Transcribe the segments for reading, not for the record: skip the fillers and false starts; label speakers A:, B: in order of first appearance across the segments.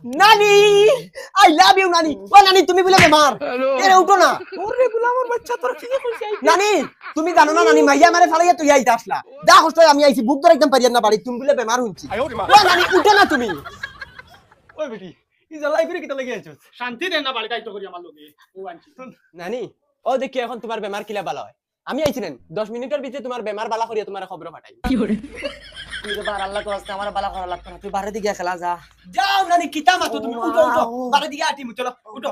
A: নানি I love you নানি ও নানি তুমি বলে বেমার এরে উঠো না
B: ওরে গোলামের বাচ্চা তোর কি কইছিস
A: নানি তুমি জানো না নানি মাইয়া মারে ফালাইয়া তুই আইতা আসলা দা কষ্ট আমি আইছি বুক ধরে একদম পারিয়া না বাড়ি তুমি বলে বেমার হইছি ও নানি উঠো না তুমি
B: ওই বেটি ই জ্বালাই করে কিটা লাগি আইছস
C: শান্তি দেন না বাড়ি দায়িত্ব করি আমার লগে ও আনছি
A: নানি ও দেখি এখন তোমার বেমার কিলা বালা হয় আমি আইছিলেন 10 মিনিটের ভিতরে তোমার বেমার বালা করিয়া তোমার খবর পাঠাই
D: তুই তো বার আল্লাহ করতে আমার বালা করা লাগতো না তুই বাইরে দিকে খেলা যা
A: যাও নানি কিতা মাতো তুমি উঠো উঠো বাড়ি দিকে আটি চলো উঠো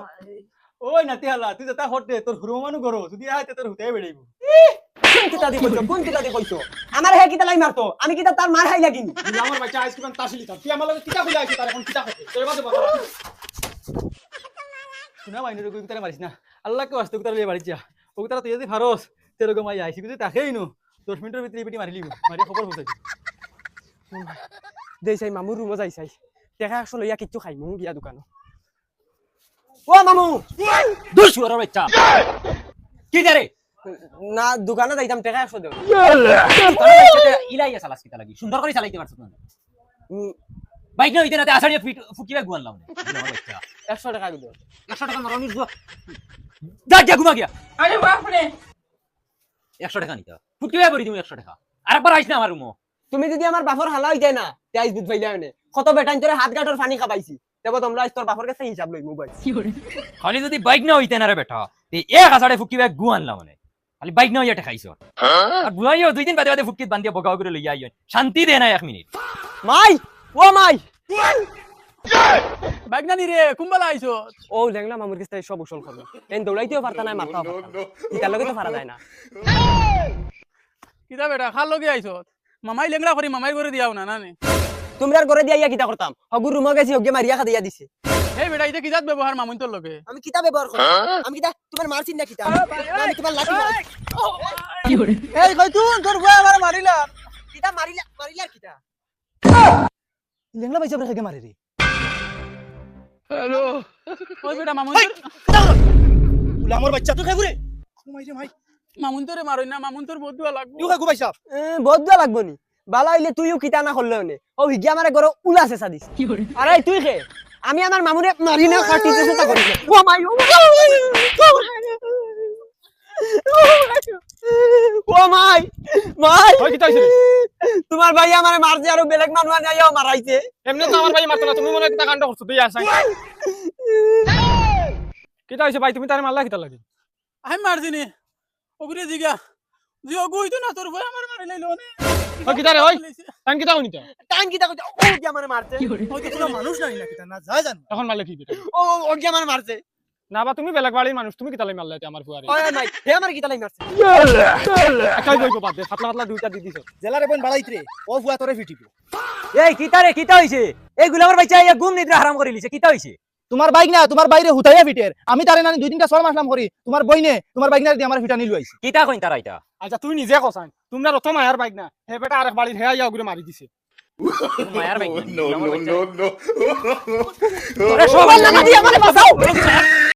B: ওই নাতি হালা তুই যেটা হটে তোর হুরু মানু করো যদি আইতে তোর হুতে বেড়াইব
A: কোন কিতা দি কইছো আমার হে কিতা লাই মারতো আমি কিতা তার মার হাই লাগিনি
C: আমার বাচ্চা আইসক্রিম তাসিলি তুই আমার লগে কিতা কইলা আইছিস তার এখন কিতা করতে তোর বাদে বাবা
B: শুনা মাইনের কই তারে মারিস না আল্লাহ কে ওয়াস্তে তারে বাড়ি যা ও তারা তুই যদি ফারস তের গো মাই আইছি তুই তাকেই নু 10 মিনিটের ভিতরে বেটি মারিলি মারি খবর হইছে
A: দেই চাই মামুর রুমে যাই চাই দেখা আসলে ইয়া কিচ্ছু খাই মু গিয়া দোকানো ও মামু
D: দুই শুয়ারের বাচ্চা কি রে
A: না দোকানে যাইতাম টাকা 100 দেও
D: ইলাইয়া চালাস কিতা লাগি সুন্দর করে চালাইতে পারছ না বাইক না হইতে না আসাড়িয়া ফুকিবা গুয়ানলাম আমার বাচ্চা
A: 100 টাকা দিও
D: 100 টাকা মারনি যা যা ঘুমা গিয়া
E: আরে বাপ রে
D: 100 টাকা নিতা ফুকিবা করি তুমি 100 টাকা আরেকবার আইছ না আমার রুমো
A: তুমি যদি আমার বাপর হালা হই যায় না তেইস বুধ পাইলা মানে কত বেটাইন তোরে হাত গাটর পানি খাবাইছি দেব তোমরা আজ তোর বাপর কাছে হিসাব লই মোবাইল
D: খালি যদি বাইক না হইতে না রে বেটা তে এক আসাড়ে ফুকিবা গুয়ানলাম মানে খালি বাইক না হইয়া খাইছ আর বুয়াইও দুই দিন বাদে বাদে ফুকিত বান্ধিয়া বগাও করে লইয়া আইয়ন শান্তি দে না 1 minute
A: my O my
B: bike না নি রে কুম্বালা আইছো
A: ও লেংলা মামুর কাছে সব উসল করব এন দৌড়াইতেও পারতা না মারতাও পারতা ইতার লগে তো পারা যায় না
B: কিটা বেটা খাল লগে আইছো মামাই লেংলা করি মামাই করে দিয়াও না না
A: তোমরা ঘরে দিয়া কিতা করতাম হগুর রুমে গেছি হগে মারিয়া খা দিয়া দিছে
B: এই বেটা এটা কিজাত ব্যবহার মামুন তোর লগে
A: আমি কিতা ব্যবহার করি আমি কিতা তোমার মারছিন না কিতা আমি তোমার লাঠি মারি
B: এই কই তুই তোর বুয়া আমার মারিলা
A: কিতা মারিলা কিতা
B: লেংলা বাইসা রেখে মারি রে
C: হ্যালো
B: ওই বেটা মামুন
C: আমার বাচ্চা তুই খাই ঘুরে ঘুমাই রে ভাই
B: মামুন তোরে মারই না মামুন তোর বহুত দুয়া লাগবো
C: তুই খাই ঘুমাইছ
A: বদলা লাগবো নি বালা হইলে তুইও কিতা না করলে নে ও হিগি আমারে ঘরে উলা চেঁচা দিস আরে তুই খে আমি আমার মামুরে মারি না কাটিতে চেষ্টা করি ও মাই ও মাই মাই
C: ওই কিতা হইছে
A: তোমার ভাই আমারে মারছে আর বেলেগ মানুষ যাইও মারাইছে
C: এমনি তো আমার ভাই মারতো না তুমি মনে কিতা কাণ্ড করছো তুই আসাই কিতা হইছে ভাই তুমি তারে মারলা কিতা লাগি
B: আমি মারছিনি ওগুরে জিগা জি ওগু হইতো না তোর বুয়া আমার মারি লাইলো নে
C: ওই কিতা রে ওই টান কিতা হইনি
A: টাইম কিতা কইছে ও কি আমারে মারছে
B: ওই তো কোনো মানুষ নাই না কিতা না যায় জানো
C: এখন মারলে কি বেটা
A: ও কি আমারে মারছে
C: না বা তুমি বেলেগ বাড়ির মানুষ তুমি কিতা লাই মারলা এটা আমার ফুয়ারে
A: ওই নাই হে আমার কিতা লাই মারছে
C: একাই কইবো বাদ দে পাতলা পাতলা দুইটা দি দিছো
B: জেলারে বোন বাড়াইতরে ও ফুয়া তোরে ফিটিব
D: এই কিতা রে কিতা হইছে এইগুলো আমার বাচ্চা ইয়া ঘুম নিদ্রা হারাম করে লিছে কিতা হইছে
F: তোমার বাইক না তোমার বাইরে হুতাইয়া ফিটের আমি তারে নানি 2-3টা সর মাসলাম করি তোমার বইনে তোমার বাইক না দিয়ে আমার ফিটা নিলু আইছি
D: কিতা কইন তারা এটা
C: আচ্ছা তুই নিজে কসান তোমরা রত মায়ার বাইক না হে বেটা আরেক বাড়ির হে আইয়া ওগুলো মারি দিছে
D: মায়ার bike
G: no, no, no, no.
D: তোরে সবাই লাগা দিয়ে আমারে বাঁচাও